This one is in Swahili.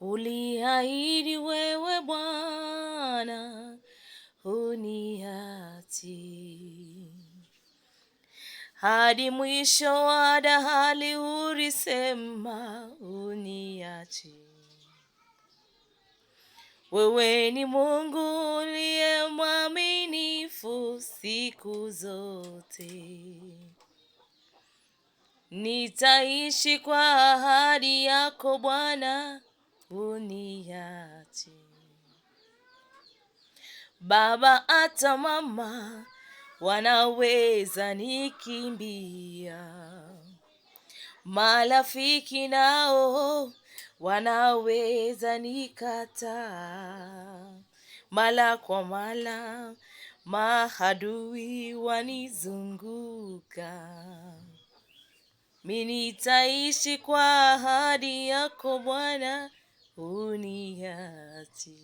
Uliahidi wewe Bwana, huniachi. Hadi mwisho wa dahali ulisema huniachi. Wewe ni Mungu uliye mwaminifu siku zote. Nitaishi kwa ahadi yako Bwana, huniachi. Baba hata mama wanaweza nikimbia, marafiki nao wanaweza nikataa, mara kwa mara maadui wanizunguka. Mimi nitaishi kwa ahadi yako Bwana, huniachi.